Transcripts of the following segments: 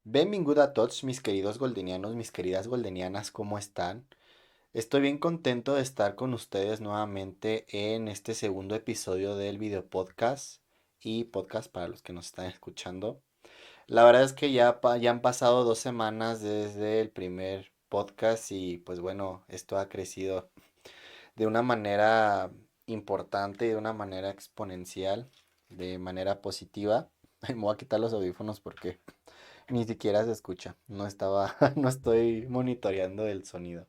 Benvingut a tots, mis queridos goldenianos, mis queridas goldenianas, ¿cómo están? Estoy bien contento de estar con ustedes nuevamente en este segundo episodio del video podcast y podcast para los que nos están escuchando. La verdad es que ya han pasado 2 semanas desde el primer podcast y pues bueno, esto ha crecido de una manera importante, de una manera exponencial, de manera positiva. Me voy a quitar los audífonos porque ni siquiera se escucha. No estoy monitoreando el sonido.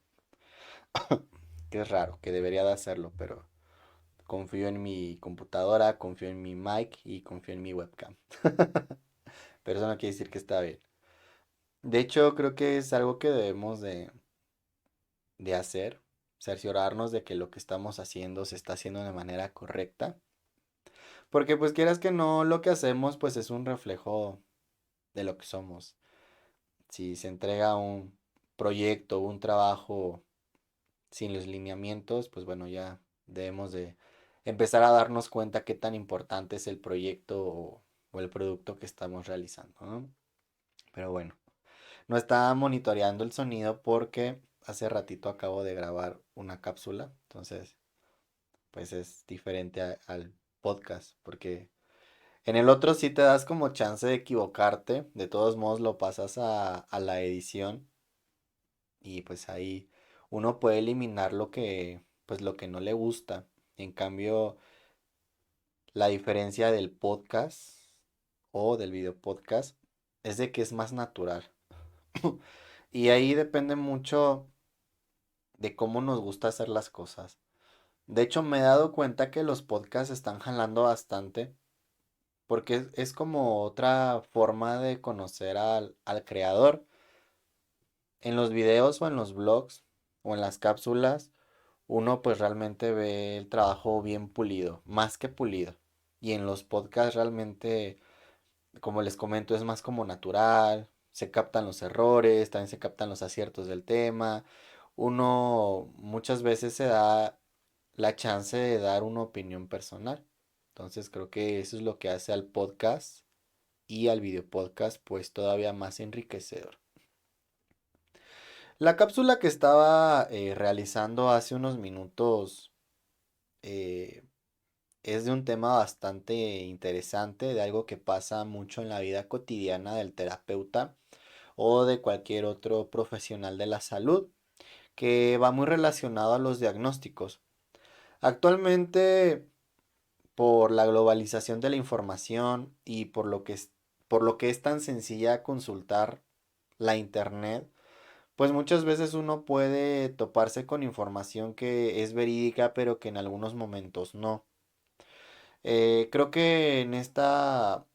Que es raro, que debería de hacerlo, pero confío en mi computadora, confío en mi mic y confío en mi webcam. Pero eso no quiere decir que está bien. De hecho, creo que es algo que debemos de hacer, cerciorarnos de que lo que estamos haciendo se está haciendo de manera correcta. Porque pues quieras que no, lo que hacemos pues es un reflejo de lo que somos. Si se entrega un proyecto, un trabajo sin los lineamientos, pues bueno, ya debemos de empezar a darnos cuenta qué tan importante es el proyecto o el producto que estamos realizando, ¿no? Pero bueno, no estaba monitoreando el sonido porque hace ratito acabo de grabar una cápsula, entonces pues es diferente al podcast, porque en el otro sí te das como chance de equivocarte, de todos modos lo pasas a la edición y pues ahí uno puede eliminar pues lo que no le gusta. En cambio, la diferencia del podcast o del video podcast es de que es más natural. Y ahí depende mucho de cómo nos gusta hacer las cosas. De hecho, me he dado cuenta que los podcasts están jalando bastante porque es como otra forma de conocer al creador. En los videos o en los blogs o en las cápsulas uno pues realmente ve el trabajo bien pulido, más que pulido. Y en los podcasts realmente, como les comento, es más como natural, se captan los errores, también se captan los aciertos del tema. Uno muchas veces se da la chance de dar una opinión personal. Entonces creo que eso es lo que hace al podcast y al video podcast pues todavía más enriquecedor. La cápsula que estaba realizando hace unos minutos eh, es de un tema bastante interesante, de algo que pasa mucho en la vida cotidiana del terapeuta o de cualquier otro profesional de la salud, que va muy relacionado a los diagnósticos. Actualmente, por la globalización de la información y por lo que es tan sencilla consultar la internet, pues muchas veces uno puede toparse con información que es verídica, pero que en algunos momentos no. Creo que en esta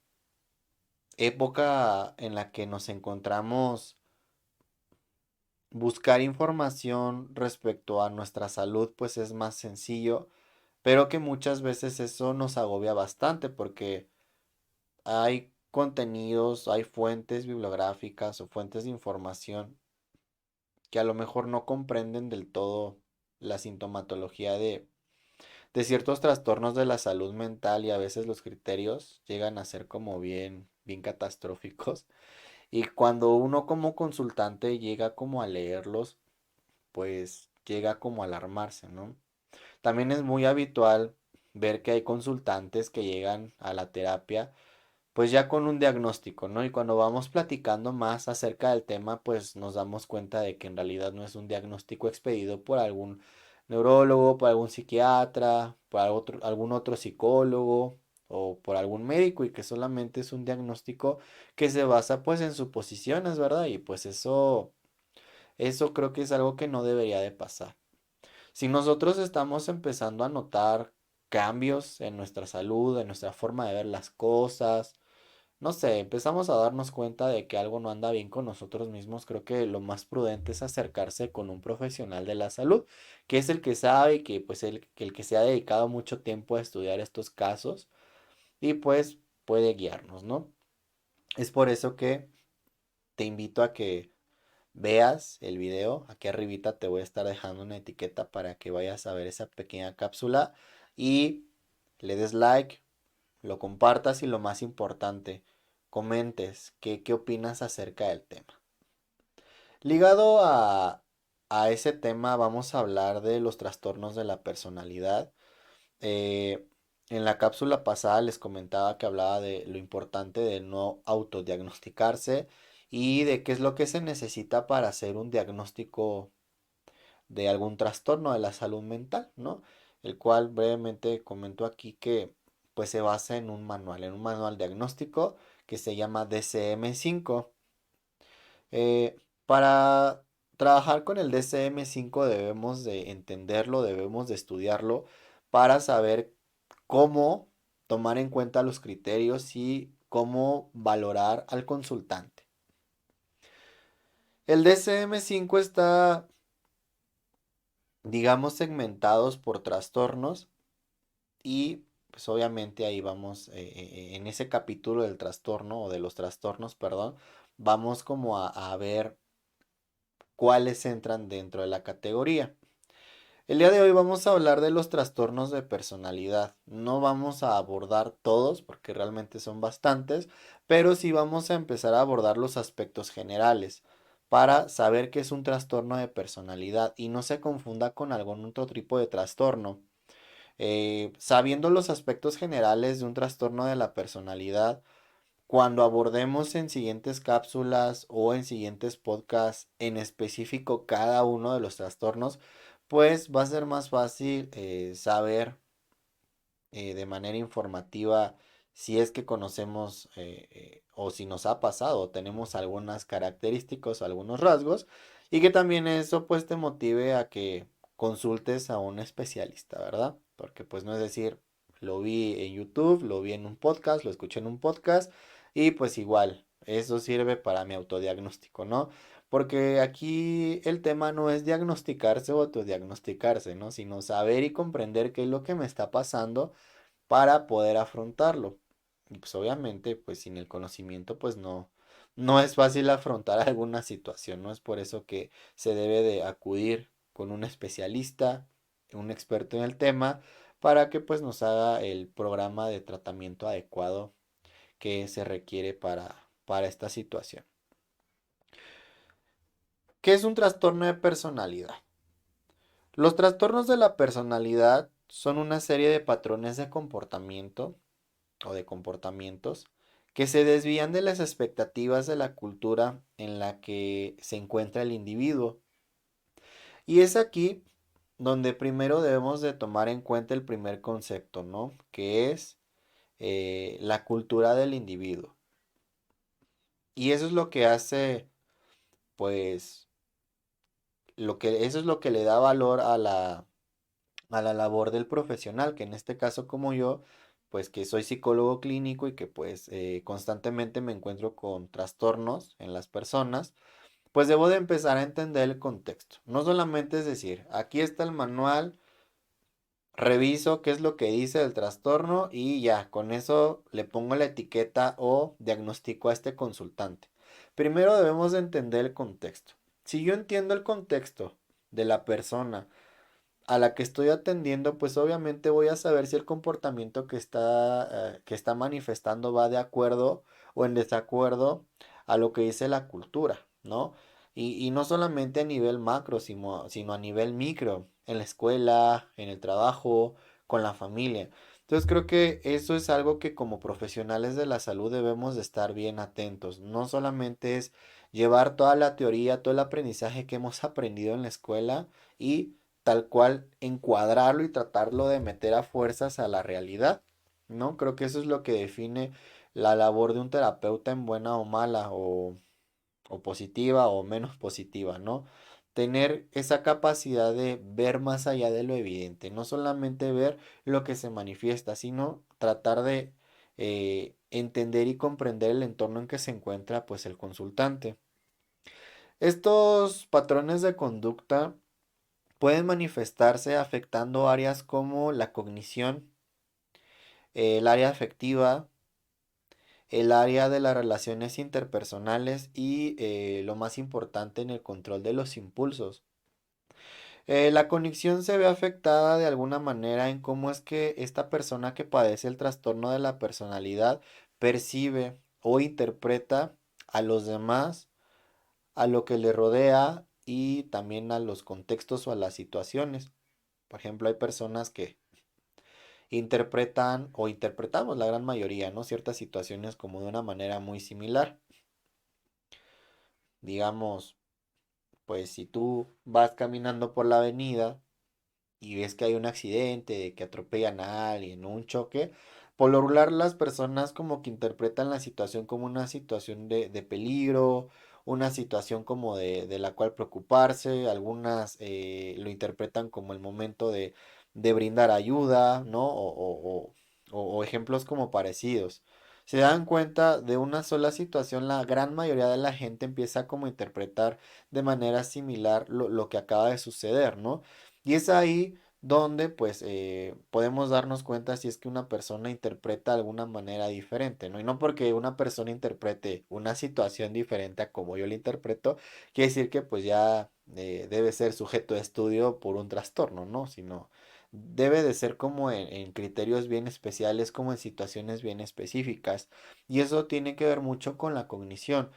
época en la que nos encontramos, buscar información respecto a nuestra salud, pues es más sencillo, pero que muchas veces eso nos agobia bastante porque hay contenidos, hay fuentes bibliográficas o fuentes de información que a lo mejor no comprenden del todo la sintomatología de ciertos trastornos de la salud mental y a veces los criterios llegan a ser como bien catastróficos. Y cuando uno como consultante llega como a leerlos, pues llega como a alarmarse, ¿no? También es muy habitual ver que hay consultantes que llegan a la terapia pues ya con un diagnóstico, ¿no? Y cuando vamos platicando más acerca del tema, pues nos damos cuenta de que en realidad no es un diagnóstico expedido por algún neurólogo, por algún psiquiatra, algún otro psicólogo o por algún médico y que solamente es un diagnóstico que se basa pues en suposiciones, ¿verdad? Y pues eso creo que es algo que no debería de pasar. Si nosotros estamos empezando a notar cambios en nuestra salud, en nuestra forma de ver las cosas, no sé, empezamos a darnos cuenta de que algo no anda bien con nosotros mismos, creo que lo más prudente es acercarse con un profesional de la salud, que es el que sabe y que pues el que se ha dedicado mucho tiempo a estudiar estos casos y pues puede guiarnos, ¿no? Es por eso que te invito a que veas el video, aquí arribita te voy a estar dejando una etiqueta para que vayas a ver esa pequeña cápsula y le des like, lo compartas y lo más importante, comentes qué opinas acerca del tema. Ligado a ese tema, vamos a hablar de los trastornos de la personalidad. Eh, en la cápsula pasada les comentaba que hablaba de lo importante de no autodiagnosticarse y de qué es lo que se necesita para hacer un diagnóstico de algún trastorno de la salud mental, ¿no? El cual brevemente comento aquí que pues se basa en un manual diagnóstico que se llama DCM-5. Para trabajar con el DCM-5 debemos de entenderlo, debemos de estudiarlo para saber cómo tomar en cuenta los criterios y cómo valorar al consultante. El DCM-5 está, digamos, segmentados por trastornos y pues obviamente ahí vamos, en ese capítulo del trastorno o de los trastornos, perdón, vamos como a ver cuáles entran dentro de la categoría. El día de hoy vamos a hablar de los trastornos de personalidad. No vamos a abordar todos porque realmente son bastantes, pero sí vamos a empezar a abordar los aspectos generales para saber qué es un trastorno de personalidad y no se confunda con algún otro tipo de trastorno. Sabiendo los aspectos generales de un trastorno de la personalidad, cuando abordemos en siguientes cápsulas o en siguientes podcasts en específico cada uno de los trastornos, pues va a ser más fácil saber de manera informativa si es que conocemos o si nos ha pasado o tenemos algunas características o algunos rasgos y que también eso pues te motive a que consultes a un especialista, ¿verdad? Porque pues no es decir, lo vi en YouTube, lo vi en un podcast, lo escuché en un podcast y pues igual, eso sirve para mi autodiagnóstico, ¿no? Porque aquí el tema no es diagnosticarse o autodiagnosticarse, ¿no? Sino saber y comprender qué es lo que me está pasando para poder afrontarlo. Y pues obviamente, pues sin el conocimiento, pues no es fácil afrontar alguna situación, ¿no? Es por eso que se debe de acudir con un especialista, un experto en el tema, para que pues nos haga el programa de tratamiento adecuado que se requiere para esta situación. ¿Qué es un trastorno de personalidad? Los trastornos de la personalidad son una serie de patrones de comportamiento o de comportamientos que se desvían de las expectativas de la cultura en la que se encuentra el individuo. Y es aquí donde primero debemos de tomar en cuenta el primer concepto, ¿no? Que es la cultura del individuo. Y eso es lo que hace, pues, eso es lo que le da valor a la labor del profesional, que en este caso como yo, pues que soy psicólogo clínico y que pues constantemente me encuentro con trastornos en las personas, pues debo de empezar a entender el contexto. No solamente es decir, aquí está el manual, reviso qué es lo que dice el trastorno y ya, con eso le pongo la etiqueta o diagnostico a este consultante. Primero debemos de entender el contexto. Si yo entiendo el contexto de la persona, a la que estoy atendiendo, pues obviamente voy a saber si el comportamiento que está manifestando va de acuerdo o en desacuerdo a lo que dice la cultura, ¿no? Y no solamente a nivel macro, sino a nivel micro, en la escuela, en el trabajo, con la familia. Entonces creo que eso es algo que como profesionales de la salud debemos de estar bien atentos. No solamente es llevar toda la teoría, todo el aprendizaje que hemos aprendido en la escuela y tal cual encuadrarlo y tratarlo de meter a fuerzas a la realidad, ¿no? Creo que eso es lo que define la labor de un terapeuta en buena o mala o positiva o menos positiva, ¿no? Tener esa capacidad de ver más allá de lo evidente, no solamente ver lo que se manifiesta, sino tratar de entender y comprender el entorno en que se encuentra pues el consultante. Estos patrones de conducta pueden manifestarse afectando áreas como la cognición, el área afectiva, el área de las relaciones interpersonales y lo más importante en el control de los impulsos. La conexión se ve afectada de alguna manera en cómo es que esta persona que padece el trastorno de la personalidad percibe o interpreta a los demás, a lo que le rodea y también a los contextos o a las situaciones. Por ejemplo, hay personas que interpretan o interpretamos la gran mayoría, ¿no? Ciertas situaciones como de una manera muy similar. Digamos, pues si tú vas caminando por la avenida y ves que hay un accidente, que atropellan a alguien, un choque, por lo regular las personas como que interpretan la situación como una situación de peligro, una situación como de la cual preocuparse, algunas lo interpretan como el momento de brindar ayuda, ¿no? O ejemplos como parecidos. Se dan cuenta de una sola situación, la gran mayoría de la gente empieza como a interpretar de manera similar lo que acaba de suceder, ¿no? Y es ahí donde pues podemos darnos cuenta si es que una persona interpreta de alguna manera diferente, ¿no? Y no porque una persona interprete una situación diferente a como yo la interpreto, quiere decir que pues ya debe ser sujeto de estudio por un trastorno, ¿no? Sino debe de ser como en criterios bien especiales, como en situaciones bien específicas. Y eso tiene que ver mucho con la cognición.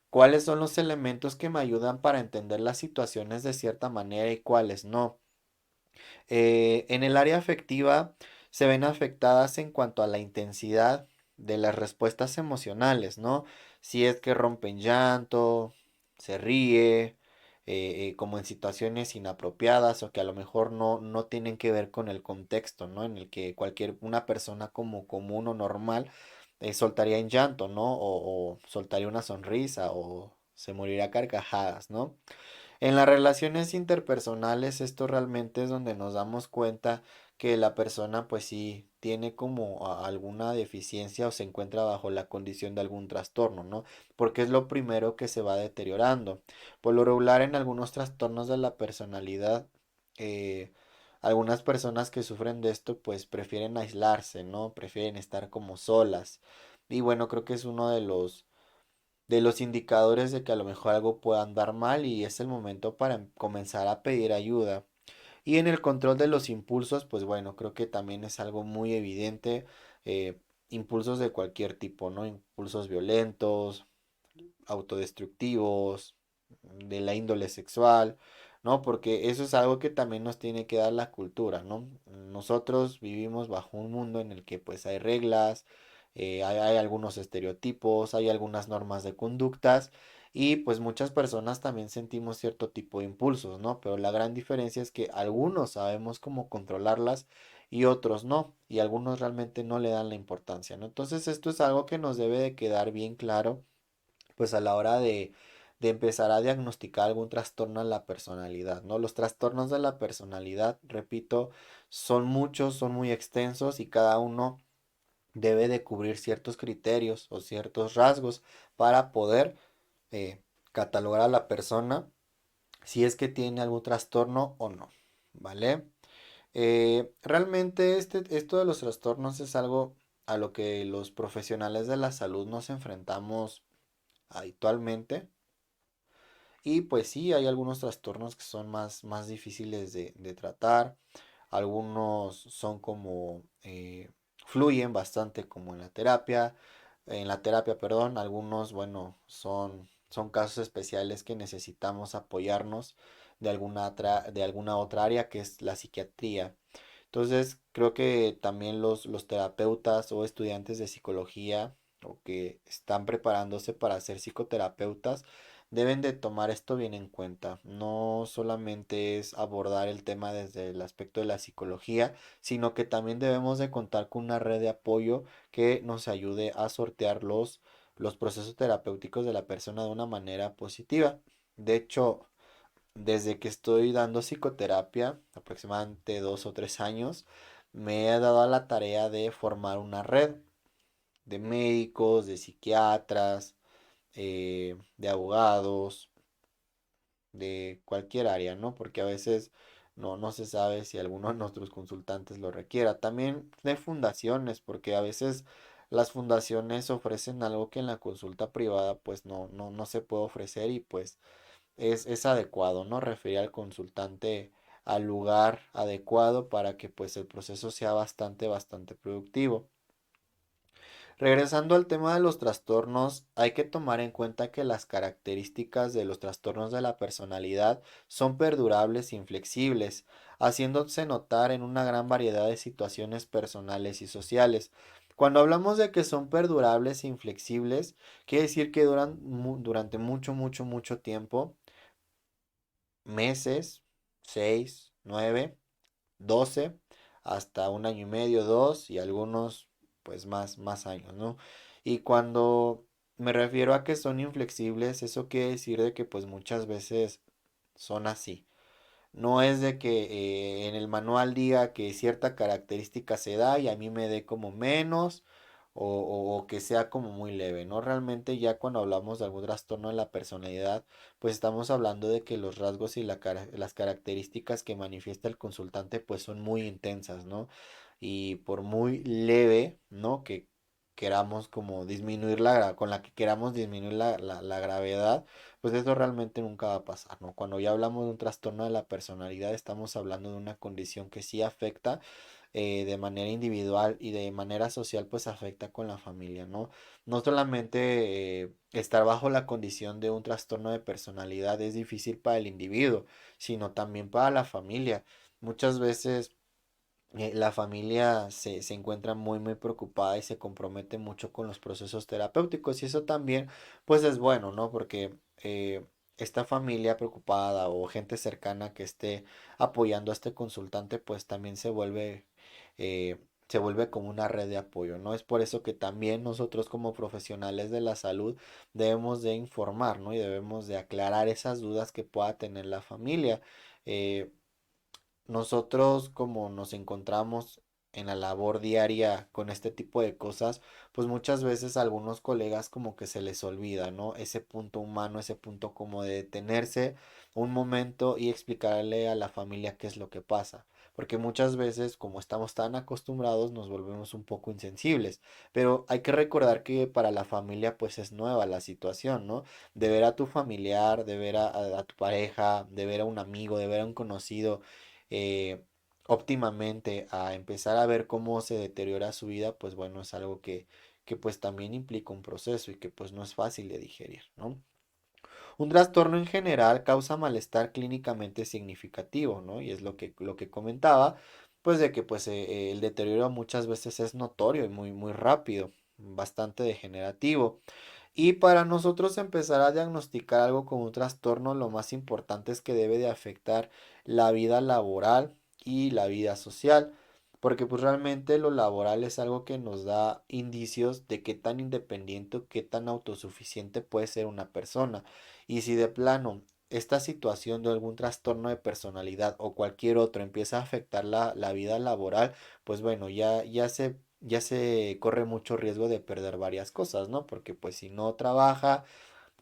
¿Cuáles son los elementos que me ayudan para entender las situaciones de cierta manera y cuáles no? En el área afectiva se ven afectadas en cuanto a la intensidad de las respuestas emocionales, ¿no? Si es que rompen llanto, se ríe, como en situaciones inapropiadas o que a lo mejor no tienen que ver con el contexto, ¿no? En el que una persona como común o normal soltaría en llanto, ¿no? O soltaría una sonrisa o se moriría a carcajadas, ¿no? En las relaciones interpersonales, esto realmente es donde nos damos cuenta que la persona pues sí tiene como alguna deficiencia o se encuentra bajo la condición de algún trastorno, ¿no? Porque es lo primero que se va deteriorando. Por lo regular en algunos trastornos de la personalidad, eh, algunas personas que sufren de esto pues prefieren aislarse, ¿no? Prefieren estar como solas. Y bueno, creo que es uno de los indicadores de que a lo mejor algo pueda andar mal y es el momento para comenzar a pedir ayuda. Y en el control de los impulsos, pues bueno, creo que también es algo muy evidente. Impulsos de cualquier tipo, ¿no? Impulsos violentos, autodestructivos, de la índole sexual, ¿no? Porque eso es algo que también nos tiene que dar la cultura, ¿no? Nosotros vivimos bajo un mundo en el que pues hay reglas, hay algunos estereotipos, hay algunas normas de conductas y pues muchas personas también sentimos cierto tipo de impulsos, ¿no? Pero la gran diferencia es que algunos sabemos cómo controlarlas y otros no, y algunos realmente no le dan la importancia, ¿no? Entonces esto es algo que nos debe de quedar bien claro pues a la hora de empezar a diagnosticar algún trastorno en la personalidad, ¿no? Los trastornos de la personalidad, repito, son muchos, son muy extensos y cada uno debe de cubrir ciertos criterios o ciertos rasgos para poder eh, catalogar a la persona si es que tiene algún trastorno o no, ¿vale? Realmente esto de los trastornos es algo a lo que los profesionales de la salud nos enfrentamos habitualmente. Y pues sí, hay algunos trastornos que son más difíciles de tratar. Algunos son como, fluyen bastante como en la terapia, perdón. Algunos, bueno, son casos especiales que necesitamos apoyarnos de alguna otra área que es la psiquiatría. Entonces, creo que también los terapeutas o estudiantes de psicología o que están preparándose para ser psicoterapeutas deben de tomar esto bien en cuenta. No solamente es abordar el tema desde el aspecto de la psicología, sino que también debemos de contar con una red de apoyo que nos ayude a sortear los procesos terapéuticos de la persona de una manera positiva. De hecho, desde que estoy dando psicoterapia, aproximadamente 2 o 3 años, me he dado a la tarea de formar una red de médicos, de psiquiatras, de abogados, de cualquier área, ¿no? Porque a veces no se sabe si alguno de nuestros consultantes lo requiera. También de fundaciones, porque a veces las fundaciones ofrecen algo que en la consulta privada pues no se puede ofrecer y pues es adecuado, ¿no? Referir al consultante al lugar adecuado para que pues el proceso sea bastante productivo. Regresando al tema de los trastornos, hay que tomar en cuenta que las características de los trastornos de la personalidad son perdurables e inflexibles, haciéndose notar en una gran variedad de situaciones personales y sociales. Cuando hablamos de que son perdurables e inflexibles, quiere decir que duran durante mucho tiempo, meses, 6, 9, 12, hasta un año y medio, dos, y algunos pues más años, ¿no? Y cuando me refiero a que son inflexibles, eso quiere decir de que pues muchas veces son así. No es de que en el manual diga que cierta característica se da y a mí me dé como menos o que sea como muy leve, ¿no? Realmente ya cuando hablamos de algún trastorno de la personalidad, pues estamos hablando de que los rasgos y las características que manifiesta el consultante pues son muy intensas, ¿no? Y por muy leve, ¿no? Que queramos como disminuir con la que queramos disminuir la gravedad, pues eso realmente nunca va a pasar, ¿no? Cuando ya hablamos de un trastorno de la personalidad, estamos hablando de una condición que sí afecta de manera individual y de manera social, pues afecta con la familia, ¿no? No solamente estar bajo la condición de un trastorno de personalidad es difícil para el individuo, sino también para la familia. Muchas veces la familia se encuentra muy preocupada y se compromete mucho con los procesos terapéuticos y eso también pues es bueno, ¿no? Porque esta familia preocupada o gente cercana que esté apoyando a este consultante pues también eh, se vuelve como una red de apoyo, ¿no? Es por eso que también nosotros como profesionales de la salud debemos de informar, ¿no? Y debemos de aclarar esas dudas que pueda tener la familia. Eh, Nosotros como nos encontramos en la labor diaria con este tipo de cosas, pues muchas veces a algunos colegas como que se les olvida, ¿no? Ese punto humano, ese punto como de detenerse un momento y explicarle a la familia qué es lo que pasa. Porque muchas veces, como estamos tan acostumbrados, nos volvemos un poco insensibles. Pero hay que recordar que para la familia, pues es nueva la situación, ¿no? De ver a tu familiar, de ver a tu pareja, de ver a un amigo, de ver a un conocido eh, óptimamente a empezar a ver cómo se deteriora su vida, pues bueno, es algo que pues también implica un proceso y que pues no es fácil de digerir, ¿no? Un trastorno en general causa malestar clínicamente significativo, ¿no? Y es lo que comentaba, pues de que pues el deterioro muchas veces es notorio y muy rápido, bastante degenerativo. Y para nosotros empezar a diagnosticar algo como un trastorno, lo más importante es que debe de afectar la vida laboral y la vida social, porque pues realmente lo laboral es algo que nos da indicios de qué tan independiente o qué tan autosuficiente puede ser una persona. Y si de plano esta situación de algún trastorno de personalidad o cualquier otro empieza a afectar la vida laboral, pues bueno, ya se corre mucho riesgo de perder varias cosas, ¿no? Porque pues si no trabaja,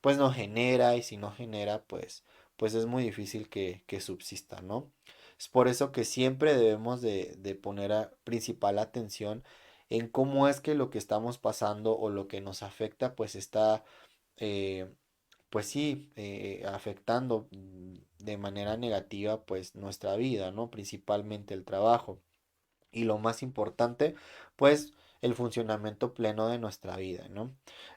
pues no genera y si no genera, pues es muy difícil que subsista, ¿no? Es por eso que siempre debemos de poner principal atención en cómo es que lo que estamos pasando o lo que nos afecta, pues está, eh, pues sí, afectando de manera negativa, pues nuestra vida, ¿no? Principalmente el trabajo y lo más importante, pues el funcionamiento pleno de nuestra vida, ¿no?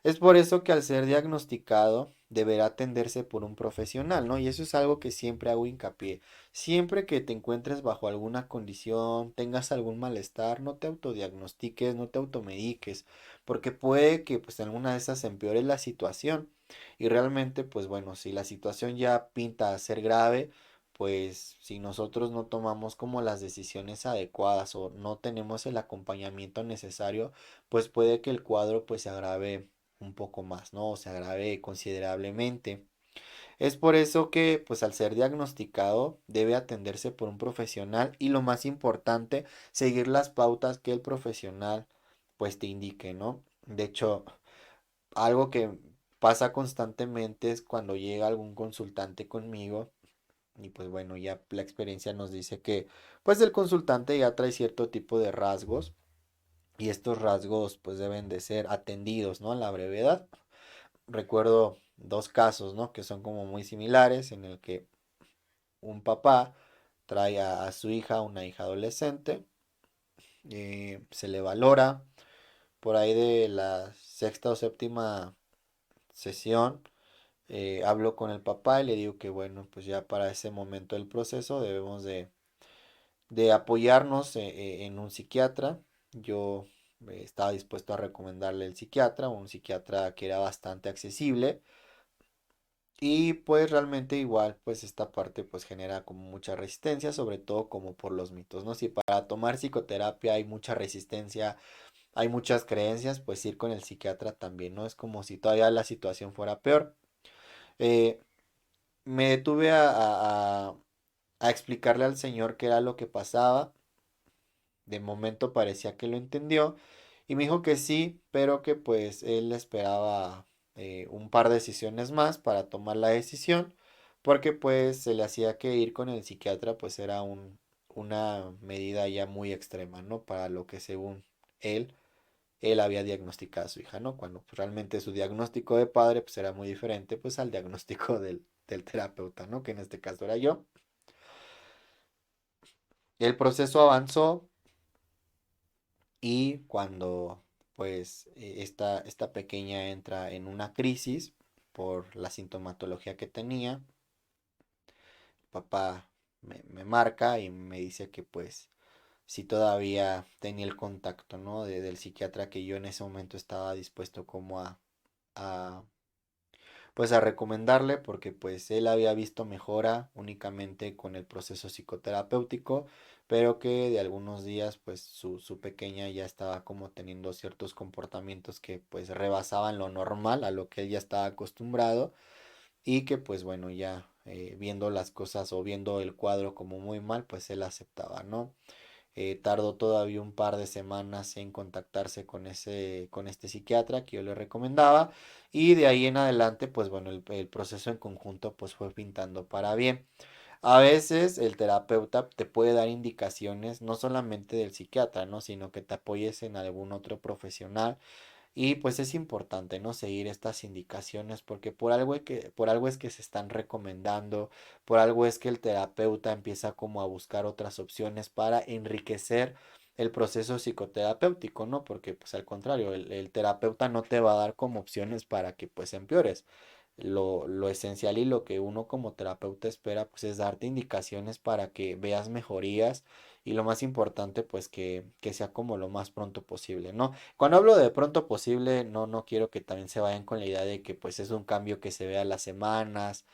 Es por eso que al ser diagnosticado deberá atenderse por un profesional, ¿no? Y eso es algo que siempre hago hincapié. Siempre que te encuentres bajo alguna condición, tengas algún malestar, no te autodiagnostiques, no te automediques, porque puede que pues en alguna de esas empeore la situación. Y realmente, pues bueno, si la situación ya pinta a ser grave, pues si nosotros no tomamos como las decisiones adecuadas o no tenemos el acompañamiento necesario, pues puede que el cuadro pues se agrave un poco más, ¿no? O se agrave considerablemente. Es por eso que pues al ser diagnosticado debe atenderse por un profesional y lo más importante, seguir las pautas que el profesional pues te indique, ¿no? De hecho, algo que pasa constantemente es cuando llega algún consultante conmigo y pues bueno, ya la experiencia nos dice que pues el consultante ya trae cierto tipo de rasgos y estos rasgos pues deben de ser atendidos, ¿no? A la brevedad. Recuerdo dos casos, ¿no? Que son como muy similares en el que un papá trae a su hija, una hija adolescente, se le valora, por ahí de la sexta o séptima sesión, hablo con el papá y le digo que bueno, pues ya para ese momento del proceso debemos de apoyarnos en un psiquiatra. Yo estaba dispuesto a recomendarle el psiquiatra, un psiquiatra que era bastante accesible. Y pues realmente igual, pues esta parte pues genera como mucha resistencia, sobre todo como por los mitos, ¿no? Si para tomar psicoterapia hay mucha resistencia, hay muchas creencias, pues ir con el psiquiatra también, ¿no? Es como si todavía la situación fuera peor. Eh, Me detuve a explicarle al señor qué era lo que pasaba. De momento parecía que lo entendió y me dijo que sí, pero que pues él esperaba un par de sesiones más para tomar la decisión, porque pues se le hacía que ir con el psiquiatra pues era una medida ya muy extrema, ¿no? Para lo que según él, él había diagnosticado a su hija, ¿no? Cuando pues, realmente su diagnóstico de padre pues era muy diferente pues al diagnóstico del terapeuta, ¿no? Que en este caso era yo. El proceso avanzó. Y cuando pues esta pequeña entra en una crisis por la sintomatología que tenía, papá me marca y me dice que pues si todavía tenía el contacto, ¿no? Del psiquiatra que yo en ese momento estaba dispuesto como a pues a recomendarle porque pues él había visto mejora únicamente con el proceso psicoterapéutico, pero que de algunos días pues su pequeña ya estaba como teniendo ciertos comportamientos que pues rebasaban lo normal, a lo que él ya estaba acostumbrado y que pues bueno ya viendo las cosas o viendo el cuadro como muy mal pues él aceptaba, ¿no? Tardó todavía un par de semanas en contactarse con este psiquiatra que yo le recomendaba y de ahí en adelante pues bueno el proceso en conjunto pues fue pintando para bien. A veces el terapeuta te puede dar indicaciones no solamente del psiquiatra, ¿no? Sino que te apoyes en algún otro profesional y pues es importante, ¿no? Seguir estas indicaciones porque por algo es que se están recomendando, por algo es que el terapeuta empieza como a buscar otras opciones para enriquecer el proceso psicoterapéutico, ¿no? Porque pues al contrario, el terapeuta no te va a dar como opciones para que pues empeores. Lo esencial y lo que uno como terapeuta espera pues es darte indicaciones para que veas mejorías y lo más importante pues que sea como lo más pronto posible, ¿no? Cuando hablo de pronto posible, no quiero que también se vayan con la idea de que pues es un cambio que se ve a las semanas,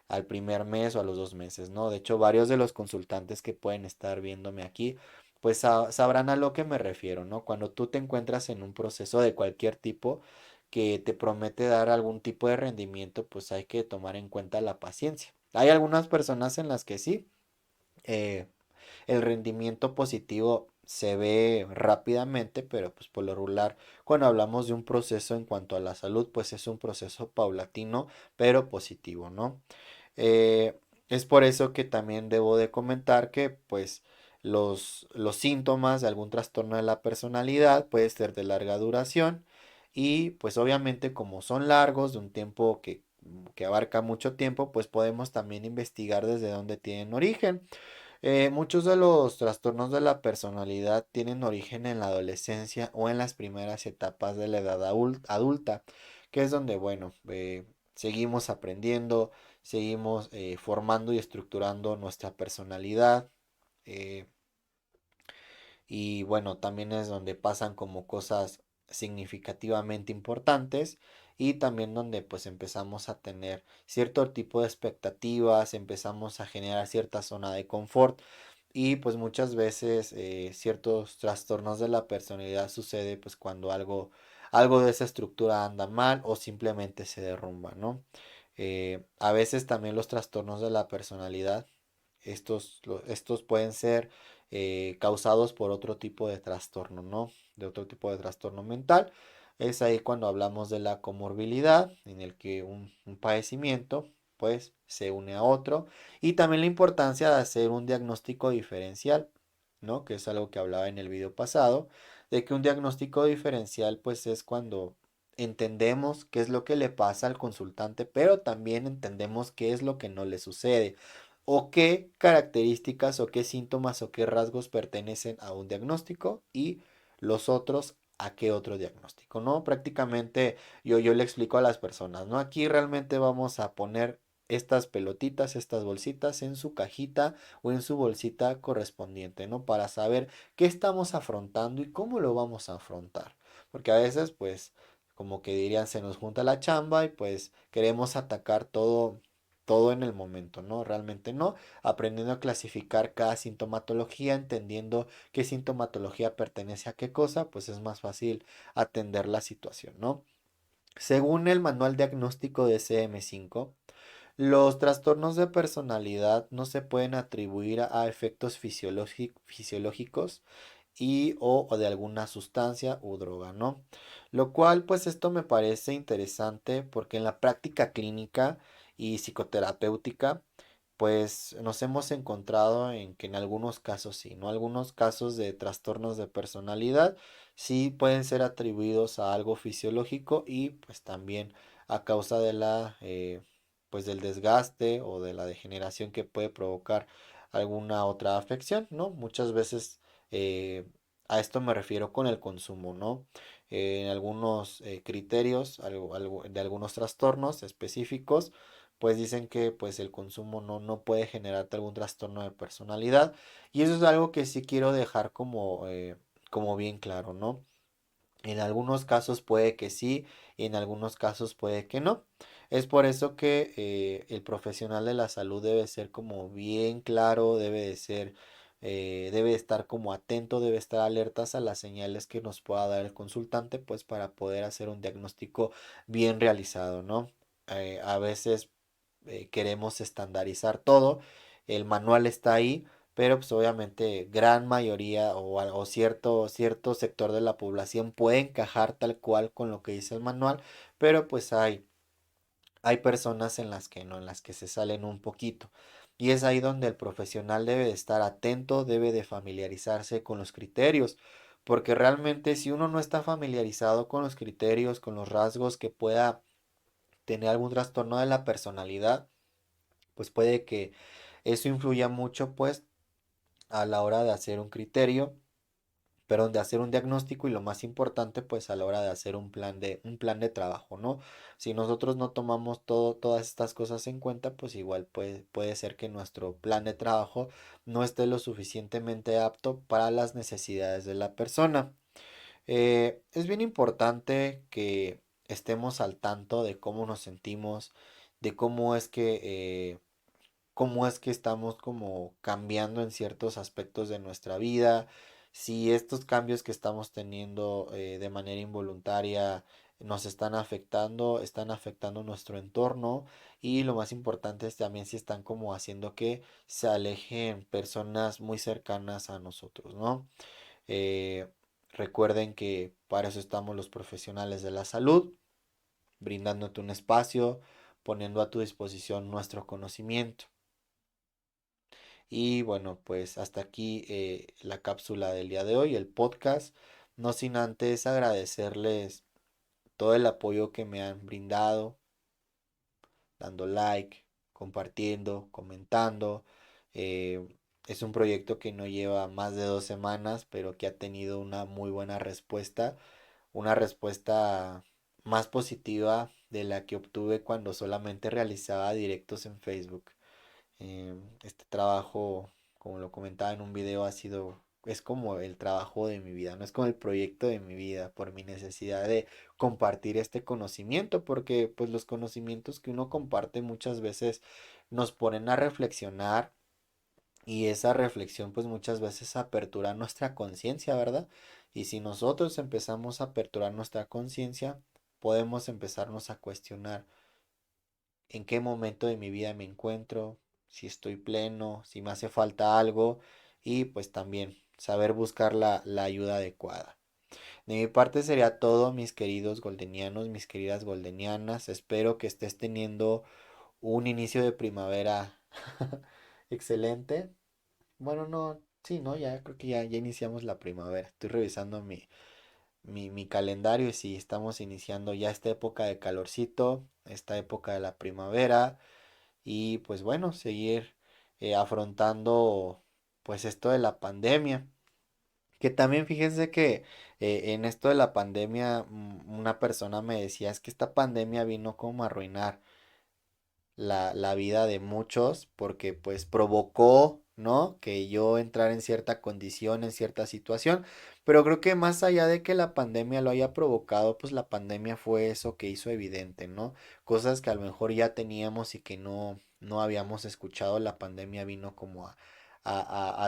al primer mes o a los 2 meses, ¿no? De hecho, varios de los consultantes que pueden estar viéndome aquí, pues sabrán a lo que me refiero, ¿no? Cuando tú te encuentras en un proceso de cualquier tipo que te promete dar algún tipo de rendimiento, pues hay que tomar en cuenta la paciencia. Hay algunas personas en las que sí, eh, el rendimiento positivo se ve rápidamente, pero pues por lo regular, cuando hablamos de un proceso en cuanto a la salud, pues es un proceso paulatino, pero positivo, ¿no? Eh, es por eso que también debo de comentar que pues los síntomas de algún trastorno de la personalidad puede ser de larga duración y pues obviamente como son largos, de un tiempo que abarca mucho tiempo, pues podemos también investigar desde dónde tienen origen. Muchos de los trastornos de la personalidad tienen origen en la adolescencia o en las primeras etapas de la edad adulta, que es donde, bueno, seguimos aprendiendo, seguimos formando y estructurando nuestra personalidad. eh, y bueno, también es donde pasan como cosas significativamente importantes y también donde pues empezamos a tener cierto tipo de expectativas, empezamos a generar cierta zona de confort y pues muchas veces ciertos trastornos de la personalidad sucede pues cuando algo de esa estructura anda mal o simplemente se derrumba, ¿no? A veces también los trastornos de la personalidad, estos pueden ser causados por otro tipo de trastorno, ¿no? De otro tipo de trastorno mental. Es ahí cuando hablamos de la comorbilidad, en el que un padecimiento, pues, se une a otro. Y también la importancia de hacer un diagnóstico diferencial, ¿no? Que es algo que hablaba en el video pasado, de que un diagnóstico diferencial, pues, es cuando entendemos qué es lo que le pasa al consultante, pero también entendemos qué es lo que no le sucede o qué características o qué síntomas o qué rasgos pertenecen a un diagnóstico y los otros a qué otro diagnóstico, ¿no? Prácticamente yo le explico a las personas, ¿no? Aquí realmente vamos a poner estas pelotitas, estas bolsitas en su cajita o en su bolsita correspondiente, ¿no? Para saber qué estamos afrontando y cómo lo vamos a afrontar. Porque a veces, pues, como que dirían, se nos junta la chamba y pues queremos atacar todo en el momento, ¿no? Realmente no, aprendiendo a clasificar cada sintomatología, entendiendo qué sintomatología pertenece a qué cosa, pues es más fácil atender la situación, ¿no? Según el manual diagnóstico de CM5, los trastornos de personalidad no se pueden atribuir a efectos fisiológicos o de alguna sustancia o droga, ¿no? Lo cual, pues esto me parece interesante porque en la práctica clínica y psicoterapéutica, pues nos hemos encontrado en que en algunos casos sí, ¿no? Algunos casos de trastornos de personalidad sí pueden ser atribuidos a algo fisiológico y pues también a causa de pues del desgaste o de la degeneración que puede provocar alguna otra afección, ¿no? Muchas veces eh, a esto me refiero con el consumo, ¿no? En algunos criterios de algunos trastornos específicos, pues dicen que pues el consumo no puede generarte algún trastorno de personalidad. Y eso es algo que sí quiero dejar como bien claro, ¿no? En algunos casos puede que sí, en algunos casos puede que no. Es por eso que el profesional de la salud debe ser como bien claro, debe de estar como atento, debe estar alertas a las señales que nos pueda dar el consultante, pues para poder hacer un diagnóstico bien realizado, ¿no? A veces queremos estandarizar todo, el manual está ahí, pero pues obviamente gran mayoría o cierto sector de la población puede encajar tal cual con lo que dice el manual, pero pues hay personas en las que no, en las que se salen un poquito. Y es ahí donde el profesional debe de estar atento, debe de familiarizarse con los criterios, porque realmente si uno no está familiarizado con los criterios, con los rasgos que pueda tener algún trastorno de la personalidad, pues puede que eso influya mucho pues a la hora de hacer un criterio, pero de hacer un diagnóstico y lo más importante pues a la hora de hacer un plan de trabajo, ¿no? Si nosotros no tomamos todas estas cosas en cuenta, pues igual puede ser que nuestro plan de trabajo no esté lo suficientemente apto para las necesidades de la persona. Es bien importante que estemos al tanto de cómo nos sentimos, de cómo es que estamos como cambiando en ciertos aspectos de nuestra vida, si estos cambios que estamos teniendo de manera involuntaria nos están afectando nuestro entorno y lo más importante es también si están como haciendo que se alejen personas muy cercanas a nosotros, ¿no? Eh, Recuerden que para eso estamos los profesionales de la salud, brindándote un espacio, poniendo a tu disposición nuestro conocimiento. Y bueno, pues hasta aquí la cápsula del día de hoy, el podcast. No sin antes agradecerles todo el apoyo que me han brindado, dando like, compartiendo, comentando. Eh, es un proyecto que no lleva más de 2 semanas, pero que ha tenido una muy buena respuesta. Una respuesta más positiva de la que obtuve cuando solamente realizaba directos en Facebook. Este trabajo, como lo comentaba en un video, es como el trabajo de mi vida, no es como el proyecto de mi vida, por mi necesidad de compartir este conocimiento, porque pues los conocimientos que uno comparte muchas veces nos ponen a reflexionar y esa reflexión pues muchas veces apertura nuestra conciencia, ¿verdad? Y si nosotros empezamos a aperturar nuestra conciencia, podemos empezarnos a cuestionar en qué momento de mi vida me encuentro, si estoy pleno, si me hace falta algo y pues también saber buscar la ayuda adecuada. De mi parte sería todo, mis queridos goldenianos, mis queridas goldenianas. Espero que estés teniendo un inicio de primavera excelente. Bueno, no, sí, no, ya creo que ya iniciamos la primavera. Estoy revisando mi calendario y sí, estamos iniciando ya esta época de calorcito, esta época de la primavera y pues bueno, seguir afrontando pues esto de la pandemia Que también fíjense que en esto de la pandemia, una persona me decía, es que esta pandemia vino como a arruinar la vida de muchos porque pues provocó, ¿no? Que yo entrara en cierta condición, en cierta situación, pero creo que más allá de que la pandemia lo haya provocado, pues la pandemia fue eso que hizo evidente, ¿no? Cosas que a lo mejor ya teníamos y que no habíamos escuchado, la pandemia vino como a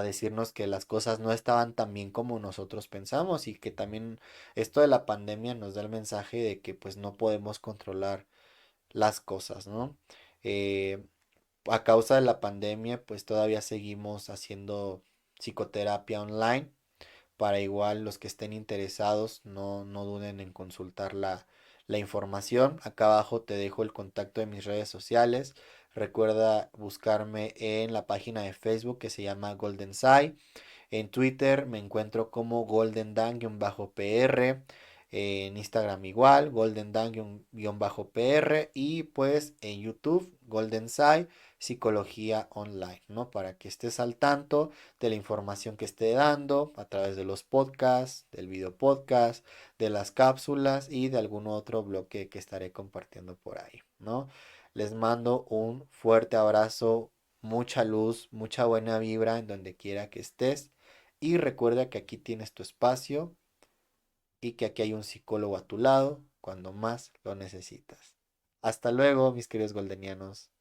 decirnos que las cosas no estaban tan bien como nosotros pensamos y que también esto de la pandemia nos da el mensaje de que pues no podemos controlar las cosas, ¿no? Eh, a causa de la pandemia, pues todavía seguimos haciendo psicoterapia online. Para igual los que estén interesados, no duden en consultar la información. Acá abajo te dejo el contacto de mis redes sociales. Recuerda buscarme en la página de Facebook que se llama Golden Sai. En Twitter me encuentro como goldendan-pr. En Instagram igual, goldendan-pr. Y pues en YouTube, Golden Sai, Psicología Online, ¿no? Para que estés al tanto de la información que esté dando a través de los podcasts, del video podcast, de las cápsulas y de algún otro bloque que estaré compartiendo por ahí, ¿no? Les mando un fuerte abrazo, mucha luz, mucha buena vibra en donde quiera que estés. Y recuerda que aquí tienes tu espacio y que aquí hay un psicólogo a tu lado cuando más lo necesitas. Hasta luego, mis queridos goldenianos.